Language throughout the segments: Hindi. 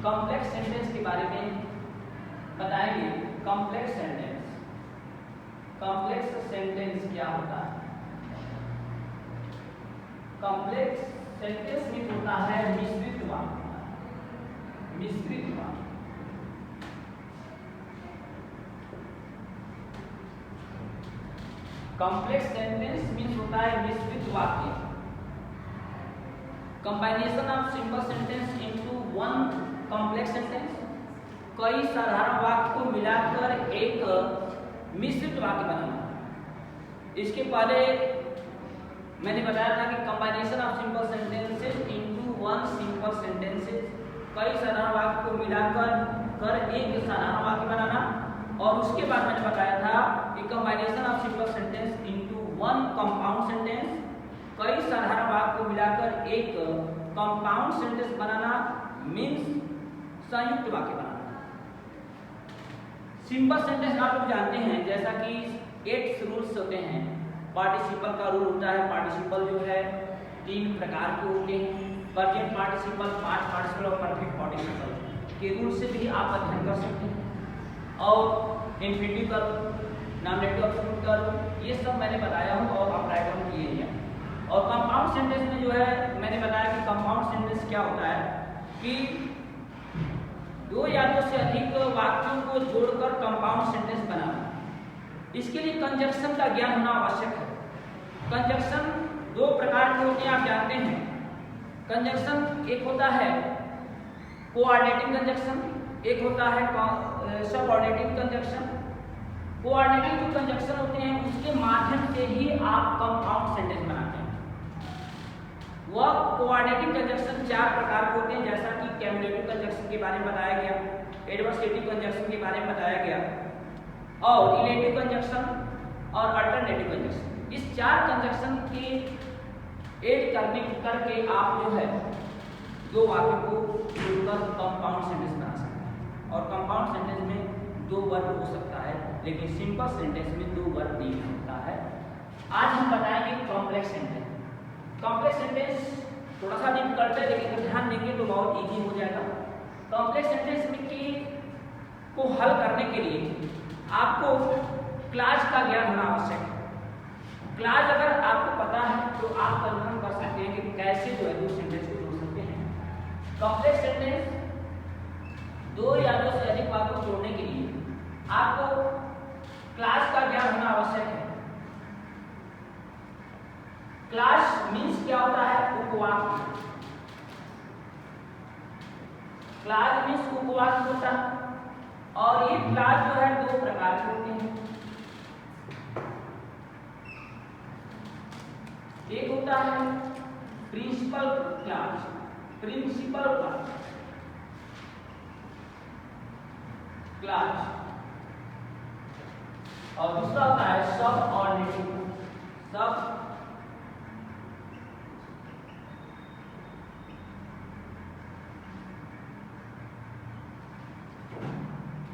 कॉम्प्लेक्स सेंटेंस के बारे में बताएंगे। कॉम्प्लेक्स सेंटेंस क्या होता है? कॉम्प्लेक्स सेंटेंस में होता है मिश्रित वाक्य। मिश्रित वाक्य कॉम्प्लेक्स सेंटेंस मीन्स होता है मिश्रित वाक्य, कंबाइनेशन of simple sentence into one complex sentence. कई साधारण वाक्य को मिलाकर एक मिश्रित वाक्य बनाना। इसके पहले मैंने बताया था कि कंबाइनेशन of simple sentences into one simple sentences, कई साधारण वाक्य को मिलाकर एक साधारण वाक्य बनाना। और उसके बाद मैंने बताया था कि कंबाइनेशन of simple sentence into one compound sentence, कई साधारण वाक्य को मिलाकर एक कंपाउंड सेंटेंस बनाना मीन्स संयुक्त वाक्य बनाना। सिंपल सेंटेंस आप लोग जानते हैं, जैसा कि 8 रूल्स होते हैं। पार्टिसिपल का रूल होता है। पार्टिसिपल जो है 3 प्रकार के होते हैं, प्रेजेंट पार्टिसिपल, पास्ट पार्टिसिपल और परफेक्ट पार्टिसिपल के रूल से भी आप अध्ययन कर सकते हैं। और इंफिनिटिव का रूल, नॉमिनेटिव एब्सोल्यूट का रूल, ये सब मैंने बताया हूँ और आप राइट डाउन किए हैं। और कंपाउंड सेंटेंस में जो है मैंने बताया कि कंपाउंड सेंटेंस क्या होता है कि 2 या 2 से अधिक वाक्यों को जोड़कर कंपाउंड सेंटेंस बनाना। इसके लिए कंजक्शन का ज्ञान होना आवश्यक है। कंजक्शन 2 प्रकार के होते हैं, आप जानते हैं। कंजक्शन एक होता है कोऑर्डिनेटिंग कंजक्शन, एक होता है सबऑर्डिनेटिंग कंजक्शन। कोऑर्डिनेटिंग जो कंजक्शन होते हैं उसके माध्यम से ही आप कंपाउंड सेंटेंस बनाते हैं। वह कोऑर्डिनेटिंग कंजक्शन 4 प्रकार के होते हैं, जैसा कि कैमुलेटिव कंजक्शन के बारे में बताया गया, एडवर्सेटिव कंजक्शन के बारे में बताया गया, और रिलेटिव कंजक्शन और अल्टरनेटिव कंजक्शन। इस 4 कंजक्शन के ऐड करके आप जो है 2 वाक्यों को जोड़कर कंपाउंड सेंटेंस बना सकते हैं। और कंपाउंड सेंटेंस में 2 वर्ड हो सकता है, लेकिन सिंपल सेंटेंस में 2 वर्ड नहीं होता है। आज हम बताएंगे कॉम्प्लेक्स सेंटेंस। कॉम्प्लेक्स सेंटेंस थोड़ा सा डिफिकल्ट है, लेकिन अगर ध्यान देंगे तो बहुत इजी हो जाएगा। कॉम्प्लेक्स सेंटेंस में को हल करने के लिए आपको क्लास का ज्ञान होना आवश्यक है। क्लास अगर आपको पता है तो आप कन्फर्म कर सकते हैं कि कैसे जो है 2 सेंटेंस को जोड़ सकते हैं। कॉम्प्लेक्स सेंटेंस 2 या 2 से अधिक वाक्यों को जोड़ने के लिए आपको क्लास का ज्ञान होना आवश्यक है। क्लास मीन्स क्या होता है? उपवाक्य। क्लास मीन्स उपवाक्य होता है। और ये क्लास जो है 2 प्रकार के होते हैं। एक होता है प्रिंसिपल क्लास, क्लास, और दूसरा होता है सबऑर्डिनेटिव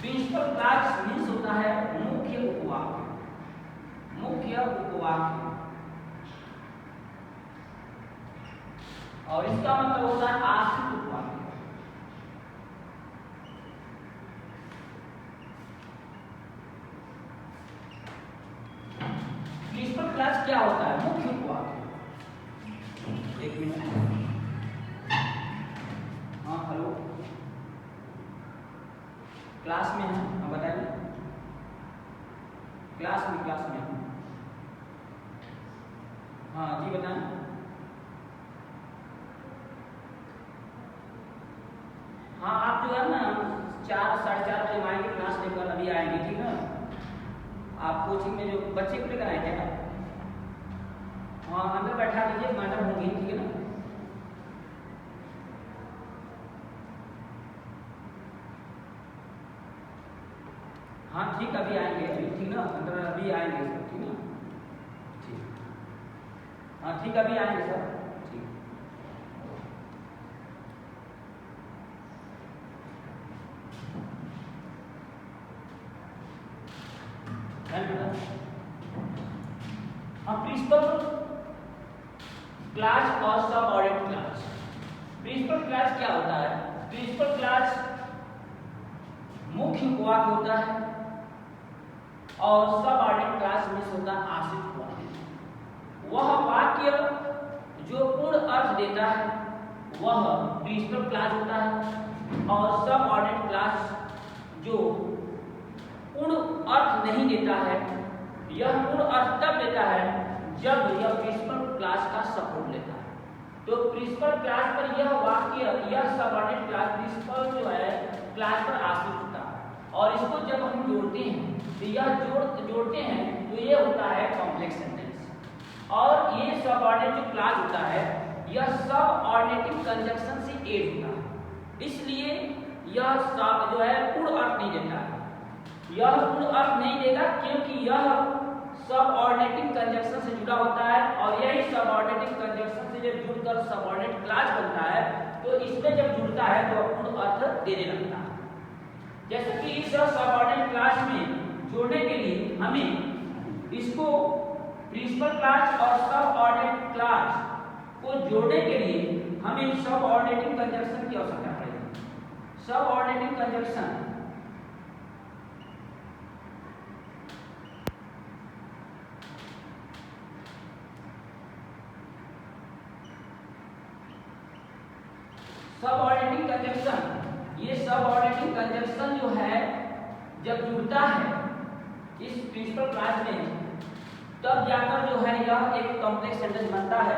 प्रिंसिपल क्लास मीन्स होता है मुख्य उपवाक्य, और इसका मतलब होता है आश्रित उपवाक्य। प्रिंसिपल क्लास क्या होता है? मुख्य उपवाक्य। 1 मिनट। हाँ हेलो, क्लास में है? हाँ बताइए। क्लास में हाँ जी बताएं। हाँ आप जो है ना 4 साढ़े 4 बजे आएंगे क्लास लेकर, अभी आएंगे, ठीक है ना? आप कोचिंग में जो बच्चे को लेकर आएंगे ना, हाँ अंदर बैठा दीजिए, मैडम होंगी, ठीक है ना? हाँ ठीक, अभी आएंगे, अभी ठीक ना, अंदर अभी आएंगे सर, ठीक ना? ठीक, हाँ ठीक, अभी आएंगे सर, ठीक। प्रिंसिपल क्लास और सबऑर्डिनेट क्लास। प्रिंसिपल क्लास क्या होता है? प्रिंसिपल क्लास अतिथि उपवाक्य होता है और सबऑर्डिनेट क्लास में होता है आश्रित उपवाक्य। वह वाक्य जो पूर्ण अर्थ देता है वह प्रिंसिपल क्लास होता है और सबऑर्डिनेट क्लास जो पूर्ण अर्थ नहीं देता है, यह पूर्ण अर्थ तब देता है जब यह प्रिंसिपल क्लास का सपोर्ट लेता है। तो प्रिंसिपल क्लास पर यह वाक्य, यह सबऑर्डिनेट क्लास प्रिंसिपल जो है क्लास पर आश्रित होता है और इसको जब हम जोड़ते हैं तो यह जोड़ते हैं तो ये होता है कॉम्प्लेक्स सेंटेंस। और ये सबऑर्डिनेट जो क्लास होता है यह सबऑर्डिनेटिंग कंजंक्शन से एड होता है, इसलिए यह सब जो है पूर्ण अर्थ नहीं देता है। यह पूर्ण अर्थ नहीं देगा क्योंकि यह सबऑर्डिनेटिंग कंजंक्शन से जुड़ा होता है और यही सबऑर्डिनेटिंग कंजंक्शन से जब जुड़कर सबऑर्डिनेट क्लास बनता है तो इसमें जब जुड़ता है तो पूर्ण अर्थ देने लगता है। जैसे कि इस सबऑर्डिनेट क्लास में जोड़ने के लिए हमें इसको प्रिंसिपल क्लास और सबऑर्डिनेट क्लास को जोड़ने के लिए हमें सबऑर्डिनेटिंग कंजंक्शन की आवश्यकता पड़ेगी। सबऑर्डिनेटिंग कंजंक्शन सबऑर्डिनेटिंग कंजंक्शन, ये सबऑर्डिनेटिंग कंजंक्शन जो है जब जुड़ता है इस प्रिंसिपल क्लास में तब जाकर जो है यह एक कॉम्प्लेक्स सेंटेंस बनता है।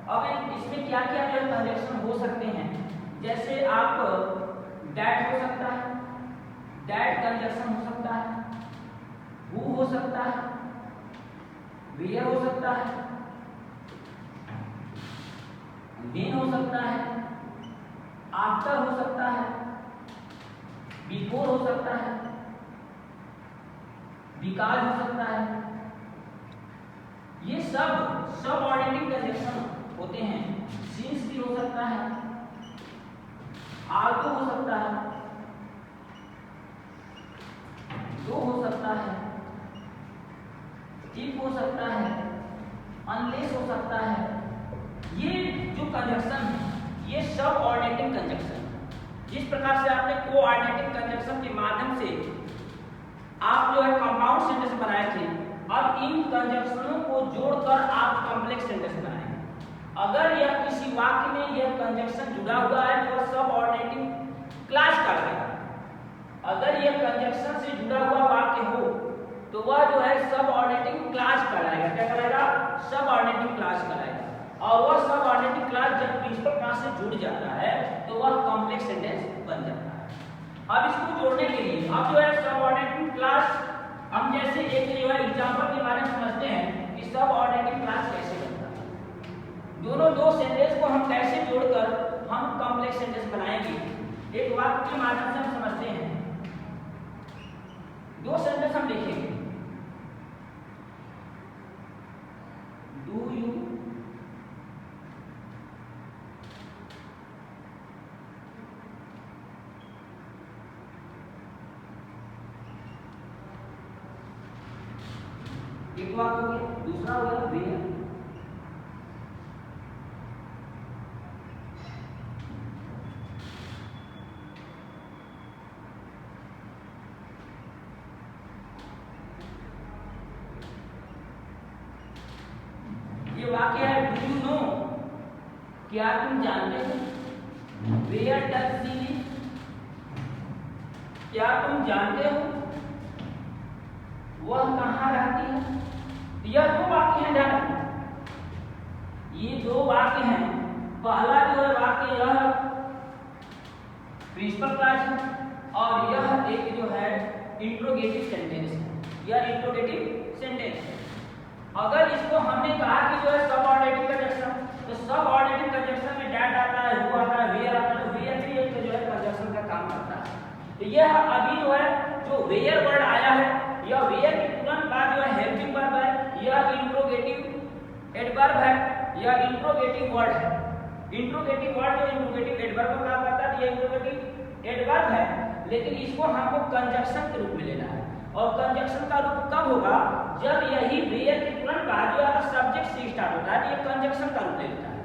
अब इसमें क्या क्या जो कंजंक्शन हो सकते हैं, जैसे आप दैट हो सकता है, दैट कंजंक्शन हो सकता है, हु हो सकता है, वेयर हो सकता है, व्हेन हो सकता है, आफ्टर हो सकता है, बिफोर हो सकता है, बिकॉज़ हो सकता है। ये सब सबऑर्डिनेटिंग कंजंक्शन होते हैं। सिंस भी हो सकता है, आल्सो हो सकता है, दो हो सकता है, इफ हो सकता है, अनलेस हो सकता है। ये जो कंजंक्शन है ये सबऑर्डिनेटिंग कंजंक्शन, जिस प्रकार से आपने कोऑर्डिनेटिंग कंजंक्शन के माध्यम से आप जो है कंपाउंड सेंटेंस बनाए थे, अब इन कंजंक्शनों को जोड़कर आप कॉम्प्लेक्स सेंटेंस बनाएंगे। अगर यह किसी वाक्य में यह कंजंक्शन जुड़ा हुआ है तो सबऑर्डिनेटिंग क्लास कहलाएगा। अगर यह कंजंक्शन से जुड़ा हुआ वाक्य हो तो वह जो है सबऑर्डिनेटिंग क्लास कहलाएगा। क्या कहलाएगा? सबऑर्डिनेटिंग क्लास कहलाएगा। और वह सबऑर्डिनेटिंग क्लास जब प्रिंसिपल क्लास से जुड़ जाता है तो वह कॉम्प्लेक्स सेंटेंस बन जाता है। अब इसको जोड़ने के लिए अब जो है सबऑर्डिनेटिंग क्लास हम जैसे एक जो है एग्जांपल के बारे में समझते हैं कि सबऑर्डिनेटिंग क्लास कैसे बनता है। दोनों दो सेंटेंस को हम कैसे जोड़कर हम कॉम्प्लेक्स सेंटेंस बनाएंगे, एक वाक्य के माध्यम से हम समझते हैं। दो सेंटेंस हम देखेंगे, डू यू एक वाक्य हो गया, दूसरा हो गया वेयर। ये वाक्य है डू यू नो, क्या तुम जानते हो? वेयर डज शी लिव, क्या तुम जानते हो वह कहाँ रहती है? यह दो वाक्य हैं, ध्यान रखना। ये दो वाक्य हैं। पहला जो है वाक्य यह प्रिंसिपल क्लास है और यह एक जो है इंट्रोगेटिव सेंटेंस है। यह इंट्रोगेटिव सेंटेंस है। अगर इसको हमने कहा कि जो है सबऑर्डिनेटिंग कंजंक्शन, तो सबऑर्डिनेटिंग कंजंक्शन में डैट आता है, हु आता है, वेयर आता है, तो वेयर भी एक जो है कंजंक्शन का काम करता है। तो यह अभी जो है जो वेयर वर्ड आया है, यह वेयर के तुरंत बाद जो है हेल्पिंग वर्ब है, यह इंट्रोगेटिव एडवर्ब है, यह इंट्रोगेटिव वर्ड है। इंट्रोगेटिव वर्ड जो इंट्रोगेटिव एडवर्ब का काम करता है, यह इंट्रोगेटिव एडवर्ब है, लेकिन इसको हमको कंजंक्शन के रूप में लेना है। और कंजंक्शन का रूप कब होगा? जब यही वेयर के तुरंत बाद जो है सब्जेक्ट से स्टार्ट होता है, तो यह कंजंक्शन का रूप ले लेता है।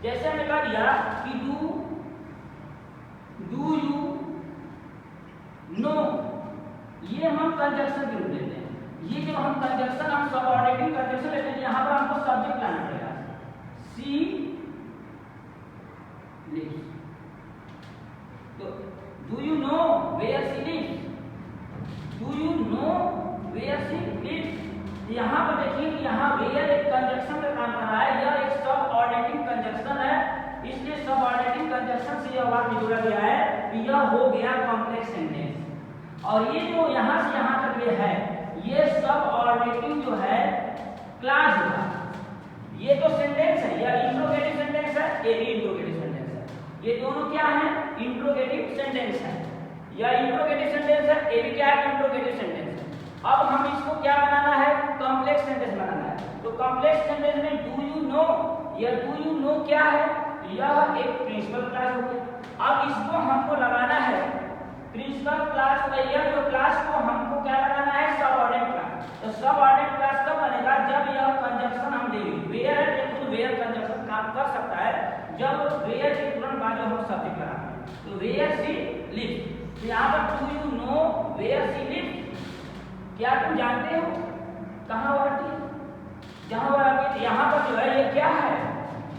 जैसे हमने कह दिया कि डू यू नो, ये हम कंजक्शन के रूप लेते हैं। ये जो हम कंजक्शन हम सबऑर्डिनेटिंग कंजक्शन लेते हैं, यहाँ पर हमको सब्जेक्ट लाना पड़ेगा। She lives. तो do you know where she lives? Do you know where she lives? यहाँ पर देखिए कि यहाँ वेयर एक कंजक्शन का काम कर रहा है, यह एक सबऑर्डिनेटिंग कंजक्शन है, इसलिए सबऑर्डिनेटिंग कंजक्शन से यह वाक्य जुड़ा गया है कि यह हो गया कॉम्प्लेक्स सेंटेंस। और ये जो यहाँ से यहाँ तक ये है, ये सबऑर्डिनेटिंग जो है क्लॉज होगा। ये तो सेंटेंस है, यह इंट्रोगेटिव सेंटेंस है, ये भी इंट्रोगेटिव सेंटेंस है। ये दोनों क्या है? इंट्रोगेटिव सेंटेंस है। यह इंट्रोगेटिव सेंटेंस है, ये भी क्या है? इंट्रोगेटिव सेंटेंस है। अब हम इसको क्या बनाना है? कॉम्प्लेक्स सेंटेंस बनाना है। तो कॉम्प्लेक्स सेंटेंस में डू यू नो, यह डू यू नो क्या है? यह एक प्रिंसिपल क्लास हो गया। अब इसको हमको लगाना है प्रिंसिपल क्लास में, यह जो क्लास को हमको क्या लगाना है? Subordinate class. तो सबऑर्डिनेट क्लास कब बनेगा? जब यह कंजक्शन हम देंगे। वेयर है तो खुद वेयर कंजक्शन काम कर सकता है जब वेयर के तुरंत बाद हम सब्जेक्ट लगाते हैं। तो वेयर सी लिव्स, तो यहाँ पर do you know where she lives, क्या तुम जानते हो कहाँ वो रहती है? जहाँ वो रहती है। यहाँ पर जो है ये क्या है?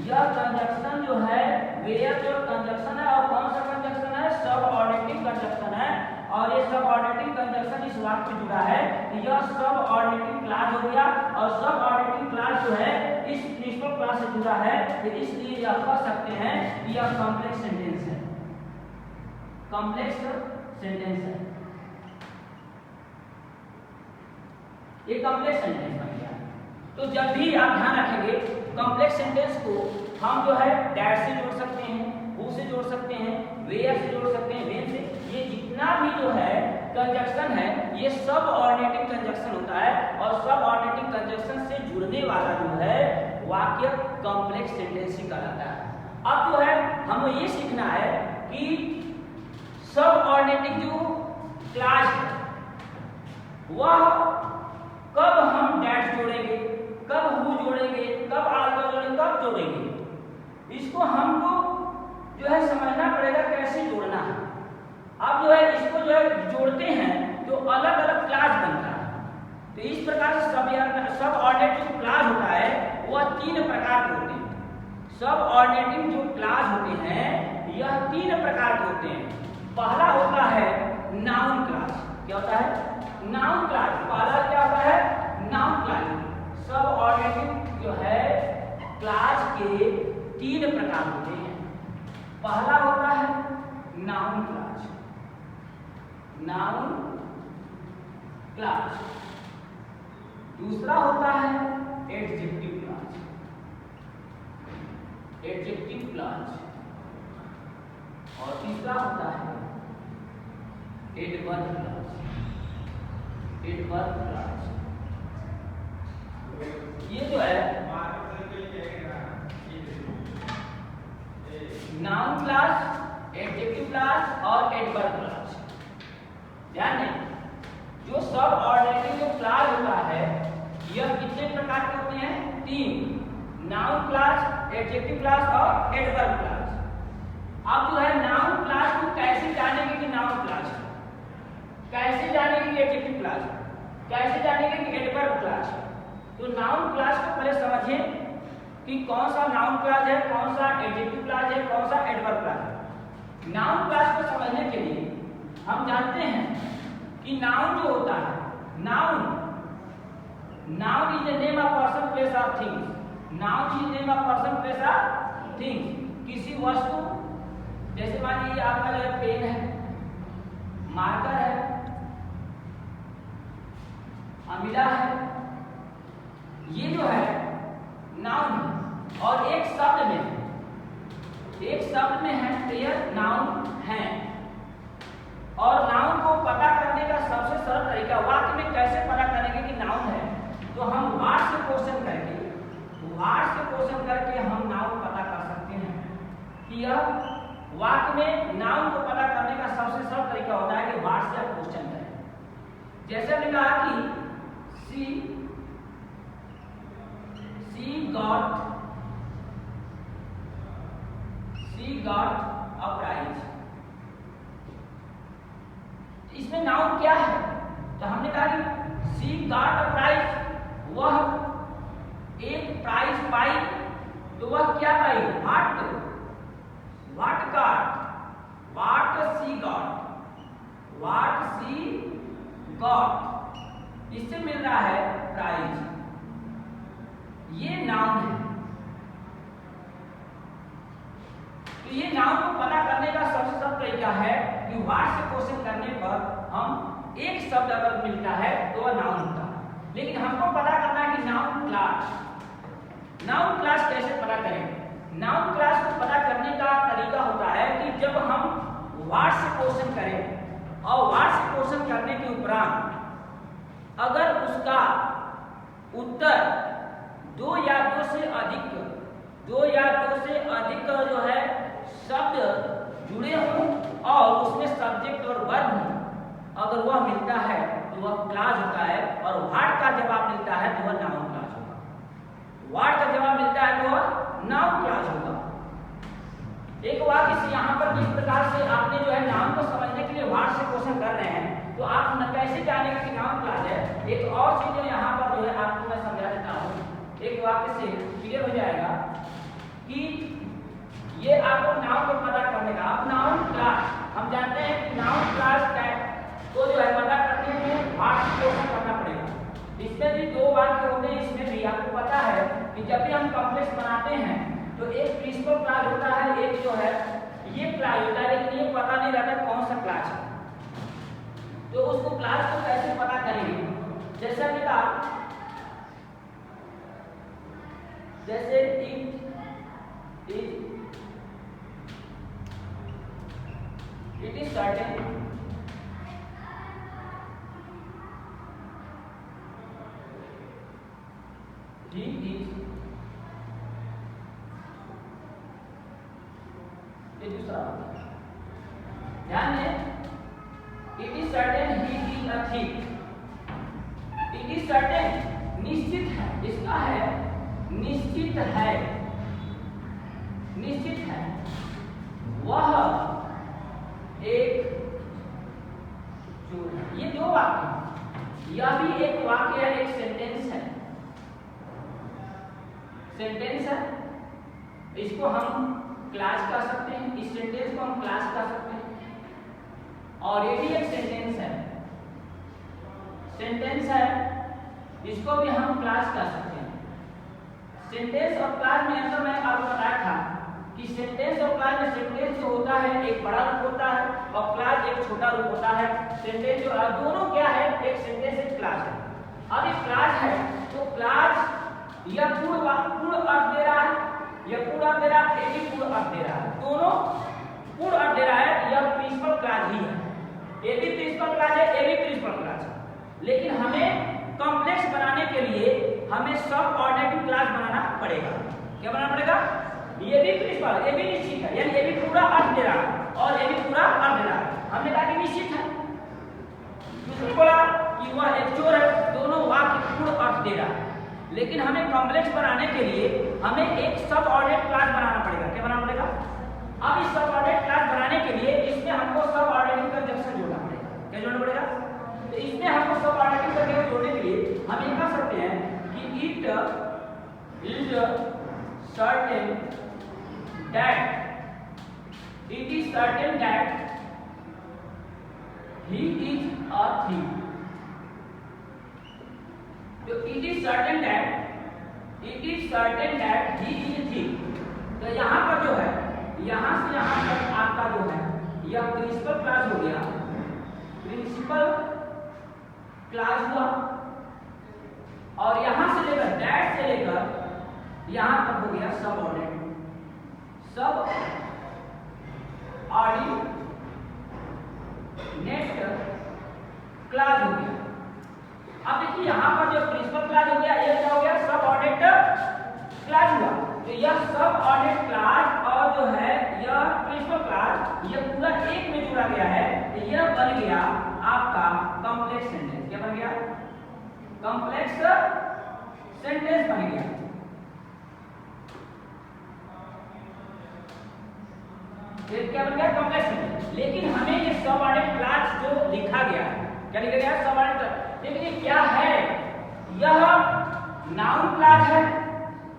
यह कंजक्शन जो है वेयर जो कंजक्शन है, और कौन सा कंजक्शन है? सबऑर्डिनेटिंग कंजक्शन है। और ये सबऑर्डिनेटिंग कंजक्शन इस वाक्य में जुड़ा है कि यह सबऑर्डिनेटिंग क्लॉज हो गया, और सबऑर्डिनेटिंग क्लॉज जो है इस प्रिंसिपल क्लॉज से जुड़ा है, तो इसलिए यह कह सकते हैं कि यह कॉम्प्लेक्स सेंटेंस है। कॉम्प्लेक्स सेंटेंस है, ये कॉम्प्लेक्स सेंटेंस बन गया। तो जब भी आप ध्यान रखेंगे कॉम्प्लेक्स सेंटेंस को हम जो है डैट से जोड़ सकते हैं, हु से जोड़ सकते हैं, वेयर से जोड़ सकते हैं, व्हेन से। ये जितना भी जो है कंजक्शन है ये सबऑर्डिनेटिंग कंजक्शन होता है, और सबऑर्डिनेटिंग कंजक्शन से जुड़ने वाला जो है वाक्य कॉम्प्लेक्स सेंटेंस ही कहलाता है। अब जो है हमें ये सीखना है कि सबऑर्डिनेटिंग जो क्लॉज है वह कब हम डैट जोड़ेंगे, कब हु जोड़ेंगे, कब आल्फा जोड़ेंगे, कब जोड़ेंगे, इसको हमको जो है समझना पड़ेगा कैसे जोड़ना है। अब जो है इसको जो है जोड़ते हैं तो अलग अलग क्लास बनता है। तो इस प्रकार से सबऑर्डिनेटिंग जो क्लास होता है वह 3 प्रकार के होते हैं। सबऑर्डिनेटिंग जो क्लास होते हैं यह 3 प्रकार के होते हैं। पहला होता है नाउन क्लास। क्या होता है? Noun class. पहला क्या होता है? Noun class. सबऑर्डिनेटिंग जो है क्लास के 3 प्रकार होते हैं। पहला होता है नाउन क्लास, नाउन क्लास। दूसरा होता है एडजेक्टिव क्लास, एडजेक्टिव क्लास। और तीसरा होता है एडवर्ब क्लास, एडवर्ब क्लास। ये जो है नाउन क्लास, एडजेक्टिव क्लास और एडवर्ब क्लास। ध्यान दें, जो सबऑर्डिनेटिंग जो क्लास होता है यह कितने प्रकार के होते हैं? 3। नाउन क्लास, एडजेक्टिव क्लास और एडवर्ब क्लास। अब जो है नाउन क्लास को कैसे जानेंगे कि नाउन क्लास है, कैसे जानेंगे कि एडजेक्टिव क्लास है, कैसे जानेंगे कि एडवर्ब क्लास है। तो नाउन क्लास को पहले समझिए कि कौन सा नाउन क्लास है, कौन सा एडजेक्टिव क्लास है, कौन सा एडवर्ब क्लास है। नाउन क्लास को समझने के लिए हम जानते हैं कि नाउन जो होता है, noun is the name of person, place और things. Noun is name of person, place और थिंग्स। किसी वस्तु, जैसे मान लीजिए आपका जो है पेन है, मार्कर है, अमीरा है, ये जो है नाउन है। और एक शब्द में है तो यह नाउन है। और नाउन को पता करने का सबसे सरल तरीका, वाक्य में कैसे पता करेंगे कि नाउन है, तो हम वाट से क्वेश्चन करके हम नाउन पता कर सकते हैं कि यह वाक्य में नाउन को पता करने का सबसे सरल तरीका होता है कि वाट से आप क्वेश्चन करें। जैसे हमने कहा कि she got a prize। इसमें नाउन क्या है? तो हमने कहा कि शी गॉट अ प्राइज, वह एक प्राइज पाई। तो वह क्या पाई? What got, what she got, इससे मिल रहा है प्राइज। ये नाउन है। तो ये नाउन को पता करने का सबसे सरल तरीका है कि व्हाट से क्वेश्चन करने पर हम एक शब्द अगर मिलता है तो वह नाउन होता है। लेकिन हमको पता करना है कि नाउन क्लास कैसे पता करें। नाउन क्लास को पता करने का तरीका होता है कि जब हम व्हाट से क्वेश्चन करें और व्हाट से क्वेश्चन करने के उपरांत अगर उसका उत्तर दो या दो से अधिक जो है शब्द जुड़े हों और उसमें सब्जेक्ट और वर्ब हो, अगर वह मिलता है तो वह क्लास होता है। और व्हाट का जवाब मिलता है तो वह नाउन क्लास होगा। व्हाट का जवाब मिलता है तो वह नाउन क्लास होगा। एक वाक्य यहाँ पर किस प्रकार से आपने जो है नाउन को समझने के लिए व्हाट से क्वेश्चन कर रहे हैं तो आप कैसे जानेंगे कि नाउन क्लास है। एक और चीज यहाँ पर जो है आपको मैं समझा देता हूँ, एक वाक्य से क्लियर हो जाएगा कि ये आपको नाउन को पता करने का। अब नाउन क्लास हम जानते हैं कि नाउन क्लास को जो है पता करने में व्हाट से क्वेश्चन करना पड़ेगा। इसमें भी दो वाक्य होते हैं। इसमें भी आपको पता है कि जब भी हम कॉम्प्लेक्स बनाते हैं तो एक प्रिंसिपल क्लास होता है, एक जो है ये क्लास होता है, लेकिन ये पता नहीं रहता कौन सा क्लास है। तो उसको क्लास को कैसे पता करेंगे? जैसे कि जैसे it is certain he is, ये दूसरा ध्यान दें, it is certain he is a thief। it is certain निश्चित है, इसका है निश्चित है, निश्चित है वह एक चोर है। ये दो वाक्य हैं। यह भी एक वाक्य है, एक सेंटेंस है, सेंटेंस है। इसको हम क्लास कह सकते हैं, इस सेंटेंस को हम क्लास कह सकते हैं। और ये भी एक सेंटेंस है, सेंटेंस है, इसको भी हम क्लास कह सकते हैं। सेंटेंस और क्लास में अंतर मैं आपको बताया था कि सेंटेंस और क्लास में सेंटेंस जो होता है एक बड़ा रूप होता है और क्लास एक छोटा रूप होता है। सेंटेंस जो दोनों क्या है, एक सेंटेंस एक क्लास है। अब एक क्लास है तो क्लास यह पूर्ण अर्थ दे रहा है, यह पूर्ण अर्थ दे रहा है, एक ही पूर्ण अर्थ दे रहा है, दोनों पूर्ण अर्थ दे रहा है। यह प्रिंसिपल क्लास ही है, ए भी प्रिंसिपल क्लास है, ए भी प्रिंसिपल क्लास है। लेकिन हमें कॉम्प्लेक्स बनाने के लिए हमें सब ऑर्डिनेटिव क्लास बनाना पड़ेगा। क्या बनाना पड़ेगा? ये भी प्रिंसिपल, ये भी निश्चित है, यानी ये भी पूरा अर्थ दे रहा है और ये भी पूरा अर्थ दे रहा है। हमने कहा कि निश्चित है, दूसरे बोला कि वह एक चोर है, दोनों वाक्य पूर्ण अर्थ दे रहा है। लेकिन हमें कॉम्प्लेक्स बनाने के लिए हमें एक सब ऑर्डिनेट क्लास बनाना पड़ेगा। क्या बनाना पड़ेगा? अब इस सब ऑर्डिनेट क्लास बनाने के लिए इसमें हमको सब ऑर्डिनेटिव कंजंक्शन जोड़ना पड़ेगा। क्या जोड़ना पड़ेगा? तो इसमें हमको सब ऑर्डिनेटिव कंजंक्शन जोड़ने के लिए हम ये कह सकते हैं कि it is certain that, it is certain that he is a thief। तो it is certain that he is a thief। तो यहाँ पर जो है, यहाँ से यहाँ तक आपका जो है यह प्रिंसिपल क्लास हो गया, प्रिंसिपल क्लास हुआ। और यहाँ से लेकर दैट से लेकर यहाँ तक हो गया सब ऑर्डिनेट, सब ऑर्डिनेट क्लास हो गया। अब देखिए यहाँ पर जो प्रिंसिपल क्लास हो गया, ये क्या हो गया? सब ऑर्डिनेट क्लास हुआ। तो यह सब ऑर्डिनेट क्लास और जो है यह प्रिंसिपल क्लास, यह पूरा एक में जोड़ा गया है। तो यह बन गया आपका कॉम्प्लेक्स सेंटेंस। क्या बन गया? कॉम्प्लेक्स सेंटेंस बन गया। क्या बन गया? Complex sentence. लेकिन हमें ये सब ऑर्डिनेट क्लास जो लिखा गया है, क्या लिखा गया? सब ऑर्डिनेट क्या है, यह नाउन क्लास है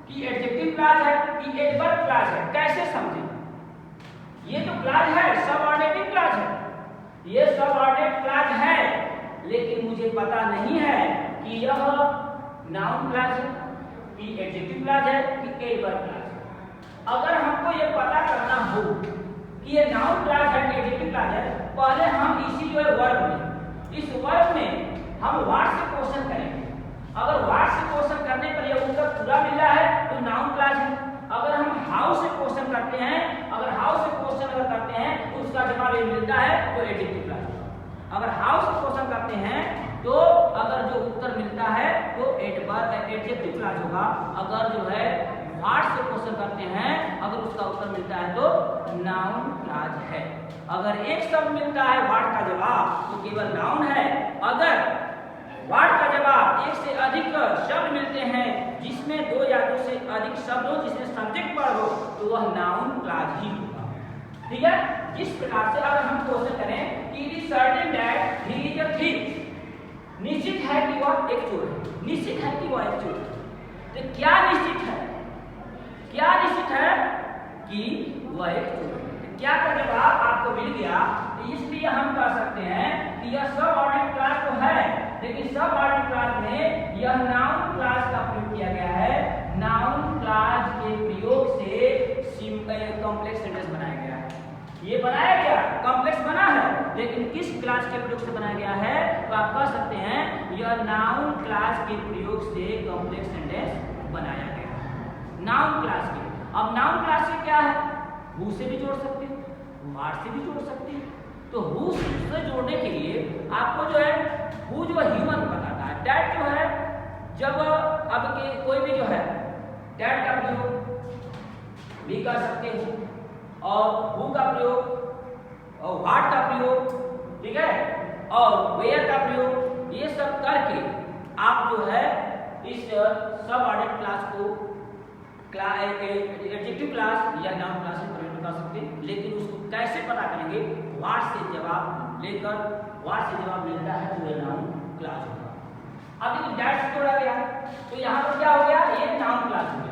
कि एडजेक्टिव क्लास है कि एडवर्ब क्लास है, कैसे समझें? ये जो क्लास है सबऑर्डिनेटिव क्लास है, ये सबऑर्डिनेट क्लास है, लेकिन मुझे पता नहीं है कि यह नाउन क्लास है कि एडजेक्टिव क्लास है कि एडवर्ब क्लास है। अगर हमको ये पता करना हो कि ये नाउन क्लास है कि एडजेक्टिव क्लास है, पहले हम इसी जो है वर्ब में, इस वर्ब में हम व्हाट से क्वेश्चन करेंगे। अगर व्हाट से क्वेश्चन करने पर यह उत्तर पूरा मिल रहा है तो नाउन क्लास है। अगर हम हाउ से क्वेश्चन करते हैं, अगर हाउ से क्वेश्चन अगर करते हैं तो उसका जवाब ये मिलता है तो एडजेक्टिव क्लास होगा। अगर हाउ से क्वेश्चन करते हैं तो अगर जो उत्तर मिलता है तो एडजेक्टिव क्लास होगा। अगर जो है व्हाट से क्वेश्चन करते हैं, अगर उसका उत्तर मिलता है तो नाउन क्लास है। अगर एक शब्द मिलता है व्हाट का जवाब तो केवल नाउन है। अगर व्हाट का जवाब एक से अधिक शब्द मिलते हैं जिसमें दो या दो से अधिक शब्द हो, जिसमें सब्जेक्ट वर्ब हो, तो वह नाउन क्लास ही होगा। ठीक है, इस प्रकार से अगर हम क्वेश्चन करें कि it is certain that he is a thing, निश्चित है कि वह एक चोर है, निश्चित है कि वह एक चोर है। तो क्या निश्चित है, क्या निश्चित है कि वह एक चोर है? तो क्या का जवाब आपको मिल गया। तो इसलिए हम कह सकते हैं कि यह सबऑर्डिनेट क्लास तो है, लेकिन सबऑर्डिनेट क्लास में यह नाउन क्लास का प्रयोग किया गया है। नाउन क्लास के प्रयोग से कॉम्प्लेक्स सेंटेंस बनाया गया है। ये बनाया गया कॉम्प्लेक्स बना है, लेकिन किस क्लास के प्रयोग से बनाया गया है? तो आप कह सकते हैं यह नाउन क्लास के प्रयोग से कॉम्प्लेक्स सेंटेंस बनाया गया है। नाउन क्लास के, अब नाउन क्लास से क्या है, हु से भी जोड़ सकते हैं, व्हाट से भी जोड़ सकते हैं। तो हु से जोड़ने के लिए आपको जो है हु जो ह्यूमन बताता है, डैट जो है जब अब के कोई भी जो है डैट का प्रयोग भी कर सकते हो और हु का प्रयोग और व्हाट का प्रयोग, ठीक है, और वेयर का प्रयोग, ये सब करके आप जो है इस सबऑर्डिनेट क्लास को एडजेक्टिव क्लास या नाउन क्लास में परिवर्तित कर सकते हैं। लेकिन उसको कैसे पता करेंगे? व्हाट से जवाब लेकर, व्हाट से जवाब मिलता है तो यह नाउन क्लास होगा। अब देखिए दैट से जोड़ा गया तो यहाँ पर क्या हो गया, ये नाउन क्लास हो गया।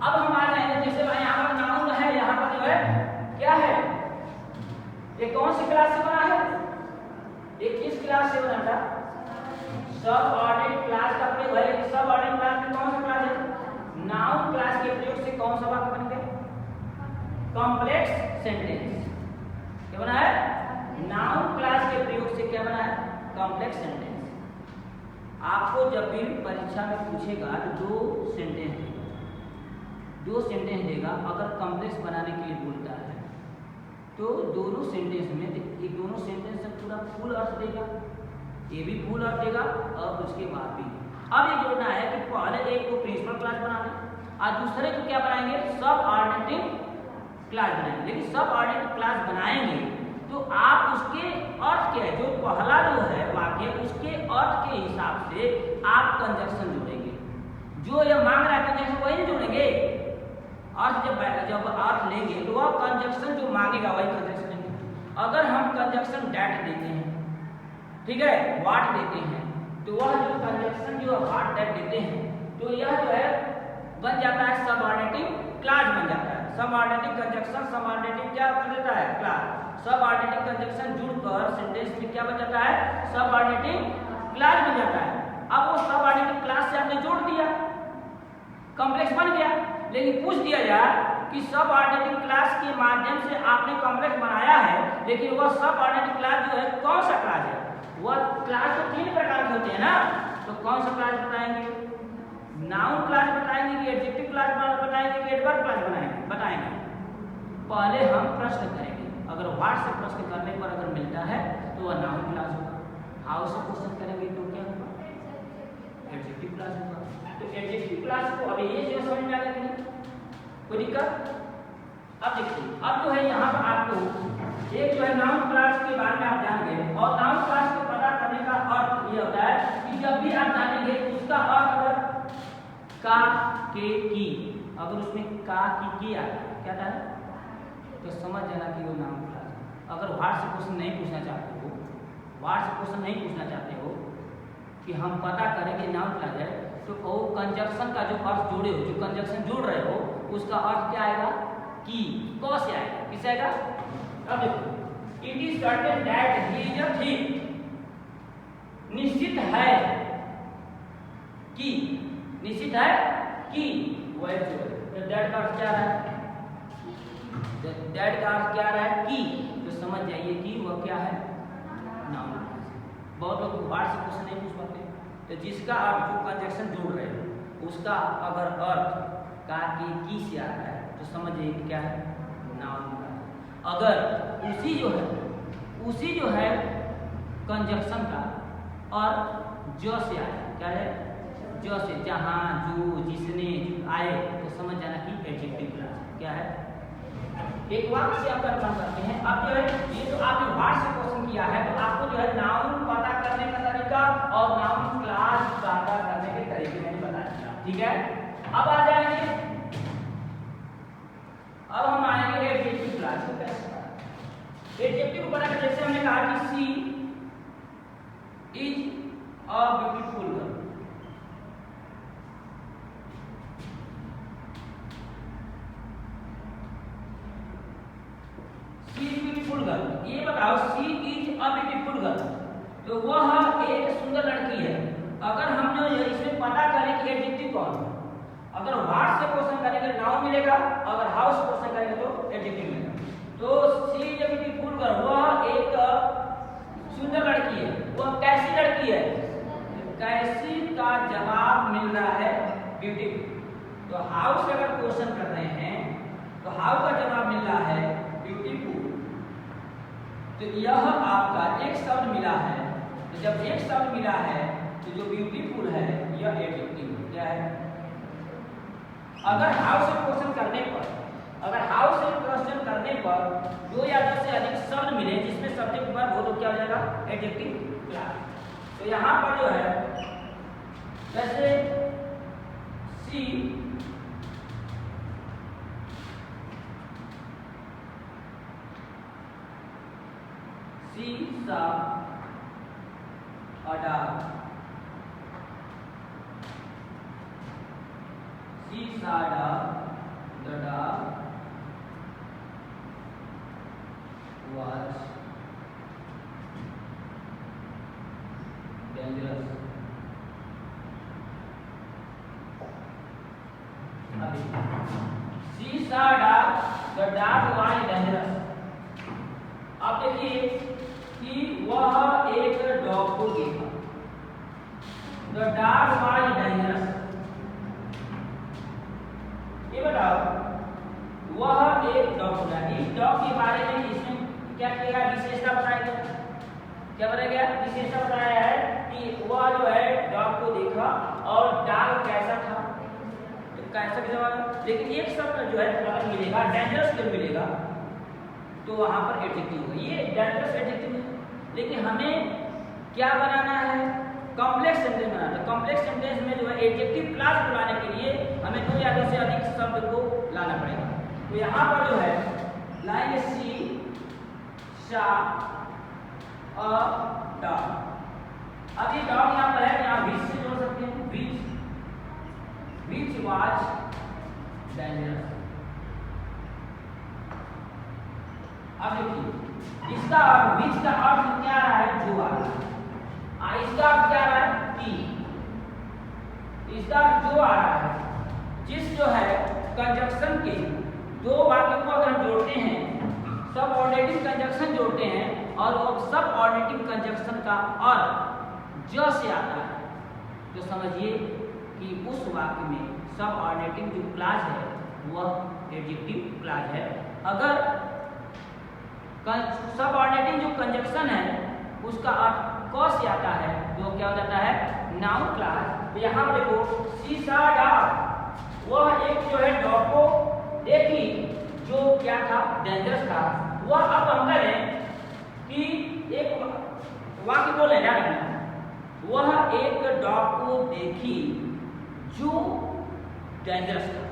अब हम आ जाएंगे, जैसे यहाँ पर नाउन है, यहाँ पर जो है क्या है, ये कौन सी क्लास से बना है, ये किस क्लास से बना था? सबऑर्डिनेट क्लास का प्रयोग है। लेकिन सबऑर्डिनेट क्लास में कौन सा क्लास है? नाउन क्लास के प्रयोग से कौन सा वाक्य बन गया? Complex sentence. क्या बना है? नाउन क्लास के प्रयोग से क्या बना है? Complex sentence. आपको जब भी परीक्षा में पूछेगा तो दो सेंटेंस देगा, अगर कॉम्प्लेक्स बनाने के लिए बोलता है तो दोनों सेंटेंस में ये दोनों सेंटेंस से पूरा फुल अर्थ देगा, ये भी फुल अर्थ देगा और उसके बाद भी। अब ये जोड़ना है कि पहले एक को प्रिंसिपल क्लास बनाना और दूसरे को क्या बनाएंगे? सबऑर्डिनेटिव क्लास बनाएंगे। लेकिन सबऑर्डिनेटिव क्लास बनाएंगे तो आप उसके अर्थ के, जो पहला जो है वाक्य, उसके अर्थ के हिसाब से आप कंजक्शन जोड़ेंगे। जो ये मांग रहा है कंजक्शन वही नहीं जोड़ेंगे। अर्थ जब अर्थ लेंगे तो वह कंजक्शन जो मांगेगा वही कंजक्शन लेंगे। अगर हम कंजक्शन डैट देते हैं, ठीक है, व्हाट देते हैं, तो वह जो कंजक्शन जो व्हाट डैट देते हैं तो यह जो है बन जाता है सबऑर्डिनेटिव क्लास बन जाता है। सबऑर्डिनेटिव कंजक्शन, सबऑर्डिनेटिव क्या कर देता है? क्लास। सबऑर्डिनेटिव कंजक्शन जुड़कर सेंटेंस में क्या बन जाता है? सबऑर्डिनेटिव क्लास बन जाता है। अब वो सबऑर्डिनेटिव क्लास से आपने जोड़ दिया, कॉम्प्लेक्स बन गया। लेकिन पूछ दिया जाए कि सबऑर्डिनेटिव क्लास के माध्यम से आपने कॉम्प्लेक्स बनाया है, लेकिन वह सबऑर्डिनेटिव क्लास जो है कौन सा क्लास है? वह क्लास तो तीन प्रकार के होते हैं ना, तो कौन सा क्लास बताएंगे? नाउन क्लास बताएंगे कि एडजेक्टिव क्लास बताएंगे कि एडवर्ब क्लास बताएंगे? पहले हम प्रश्न करेंगे। अगर व्हाट से प्रश्न करने पर अगर मिलता है तो वह नाउन क्लास होगा। हाउ से क्वेश्चन करेंगे तो क्या होगा? एडजेक्टिव क्लास होगा। तो एडजेक्टिव क्लास को अभी ये जो समझ में आ गया, कोई दिक्कत? अब देखिए, अब जो है यहाँ पर आपको एक जो है नाउन क्लास के बारे में आप जान गए, और नाउन क्लास को पता करने का अर्थ ये होता है कि जब भी आप जानेंगे उसका अर्थ अगर का, के, की, अगर उसमें का, की आता है, क्या आता है, तो समझ जाना कि वो नाउन क्लास है। अगर व्हाट से क्वेश्चन नहीं पूछना चाहते हो, व्हाट से क्वेश्चन नहीं पूछना चाहते हो कि हम पता करें कि नाउन क्लॉज है, तो वो कंजक्शन का जो अर्थ जोड़े हो, जो कंजक्शन जोड़ रहे हो, उसका अर्थ क्या आएगा? की। क से आएगा। किस आएगा? अब देखो, it is certain that he is a thing. निश्चित है कि, निश्चित है कि वो एक चोर है। तो दैट का अर्थ क्या रहा है? दैट का अर्थ क्या रहा है? कि। तो समझ जाइए कि वह क्या है? नाउन। बहुत लोग बाहर से क्वेश्चन नहीं पूछ पाते, तो जिसका अर्थ जो कंजक्शन जोड़ रहे हैं उसका अगर अर्थ का की से आ रहा है तो समझ जाइए कि क्या है? नाउन। अगर उसी जो है कंजक्शन का अर्थ जो से आया, क्या है? जो से, जहां, जो, जिसने, जो आए, तो समझ जाना कि एडजेक्टिव क्लॉज क्या है? एक वाक्य से आप कन्फर्म करते हैं। अब जो है ये जो आपने वार्ड से क्वेश्चन किया है, तो आपको जो है नाउन पता करने का तरीका और नाउन क्लास पता करने के तरीके मैंने बता दिया। ठीक है, अब आ जाएंगे, अब हम आएंगे एडजेक्टिव क्लास को कैसे पता। एडजेक्टिव को पता, जैसे हमने कहा कि she is a beautiful girl. Beautiful girl, ये बताओ she is a beautiful girl, तो वह एक सुंदर लड़की है। अगर हम जो इसमें पता करें कि एडजेक्टिव कौन है, अगर व्हाट से क्वेश्चन करेंगे नाउन मिलेगा, अगर हाउ से क्वेश्चन करेंगे तो एडजेक्टिव मिलेगा। तो सी इज अ ब्यूटीफुल गर्ल, वह एक सुंदर लड़की है। वह कैसी लड़की है? कैसी का जवाब मिल रहा है ब्यूटीफुल। तो हाउ से अगर क्वेश्चन कर रहे हैं तो हाउ का जवाब मिल रहा है ब्यूटीफुल। तो यह आपका एक शब्द मिला है, तो जब एक शब्द मिला है तो जो ब्यूटीफुल है यह एडजेक्टिव क्या है? अगर हाउ से क्वेश्चन करने पर, दो या दो से अधिक शब्द मिले जिसमें सब्जेक्ट वर्ब हो तो क्या हो जाएगा? Adjective clause. तो यहाँ पर जो है जैसे सी saw a dog. She saw a dog. The dog was dangerous. She saw a dog. The dog was dangerous. अब देखिए कि वह एक डॉग को देखा। The dog was dangerous. ये बताओ वह एक डॉग होगा। इस डॉग के बारे में इसमें क्या किया गया? विशेषता बताया गया। क्या बताया गया? विशेषता बताया है कि वह जो है डॉग को देखा और डॉग कैसा था, कैसा भी जवाब। लेकिन एक शब्द जो है अगर मिलेगा डेंजरस क्यों मिलेगा तो वहां पर एडजेक्टिव होगा। ये डेंजरस एडजेक्टिव है, लेकिन हमें क्या बनाना है? कॉम्प्लेक्स सेंटेंस बनाना है। कॉम्प्लेक्स सेंटेंस में जो है एडजेक्टिव क्लास बनाने के लिए हमें दो या दो से अधिक शब्द को लाना पड़ेगा। तो यहाँ पर जो है लाएंगे सी शा अ डॉग। अब ये डॉग यहाँ पर है, यहाँ विच से जोड़ सकते हैं। Which was dangerous. अब देखिए इसका विच का अर्थ क्या रहा है? जो आ रहा है। इसका अर्थ क्या रहा है? कि। इसका अर्थ जो आ रहा है। जिस जो है कंजक्शन के दो वाक्यों को अगर हम जोड़ते हैं, सब ऑर्डिनेटिव कंजक्शन जोड़ते हैं और वो सब ऑर्डिनेटिव कंजक्शन का अर्थ जो से आता है, तो समझिए कि उस वाक्य में सब ऑर्डिनेटिव जो क्लास है वह एडजेक्टिव क्लास है। अगर सब ऑर्डिनेटिव जो कंजक्शन है उसका अर्थ क से आता है तो क्या हो जाता है? Noun class. तो यहाँ पर देखो शी सॉ डॉग, वह एक जो है डॉग को देखी जो क्या था? डेंजरस था। वह अब हम करें कि एक वाक्य बोले ना, वह एक डॉग को देखी जो डेंजरस था।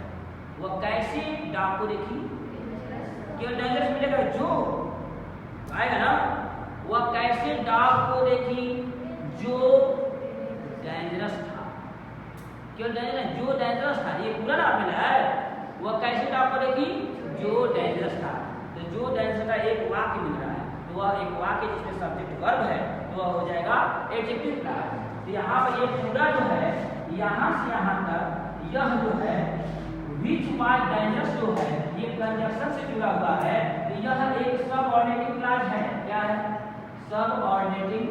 वह कैसे डॉग को देखी? केवल डेंजरस मिलेगा जो आएगा ना। वह कैसे डॉग को देखी जो डेंजरस था। क्यों डेंजरस? जो डेंजरस था, ये पूरा नाम मिला है, वह कैसे आपको देखी, जो डेंजरस था। तो जो डेंजरस का एक वाक्य मिल रहा है, तो वह एक वाक्य जिसमें सब्जेक्ट वर्ब है, तो वह हो जाएगा एडजेक्टिव क्लास। तो यहाँ पर ये पूरा जो है, यहाँ से यहाँ तक यह जो है विच वाज डेंजरस जो है, ये कंजक्शन से जुड़ा हुआ है। तो यह एक सबऑर्डिनेटिंग क्लास है। क्या है? सबऑर्डिनेटिंग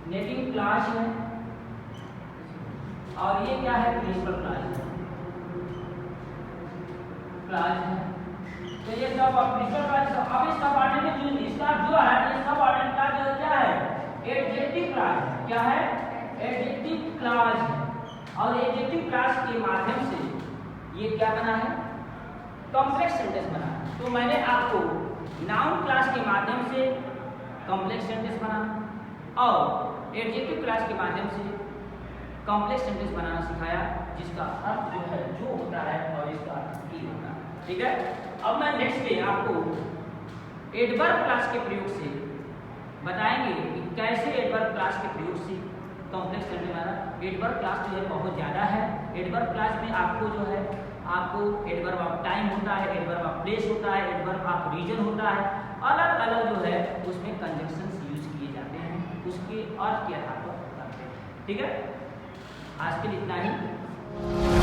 नेटिंग क्लास है। और ये क्या है? प्रिंसिपल क्लास है। तो ये सब प्रिंसिपल क्लास। अब इस सबऑर्डिनेट जो इसका जो है, ये सबऑर्डिनेट का जो क्या है? Adjective class. क्या है? एडजेक्टिव क्लास है। और एडजेक्टिव क्लास के माध्यम से ये क्या बना है? कॉम्प्लेक्स सेंटेंस बना। तो मैंने आपको नाउन क्लास के माध्यम से कॉम्प्लेक्स सेंटेंस बना और एडजेक्टिव क्लास के माध्यम से कॉम्प्लेक्स सेंटेंस बनाना सिखाया, जिसका अर्थ जो है जो होता है और इसका अर्थ की होता है। ठीक है। अब मैं नेक्स्ट डे आपको एडवर्ब क्लास के प्रयोग से बताएंगे कि कैसे एडवर्ब क्लास के प्रयोग से कॉम्प्लेक्स सेंटेंस बनाना। एडवर्ब क्लास जो है बहुत ज़्यादा है। एडवर्ब क्लास में आपको जो है, आपको एडवर्ब ऑफ टाइम होता है, एडवर्ब ऑफ प्लेस होता है, एडवर्ब ऑफ रीजन होता है, अलग अलग जो है उसमें कंजक्शंस यूज किए जाते हैं, उसके अर्थ के आधार पर करते हैं। ठीक है। आज के लिए इतना ही।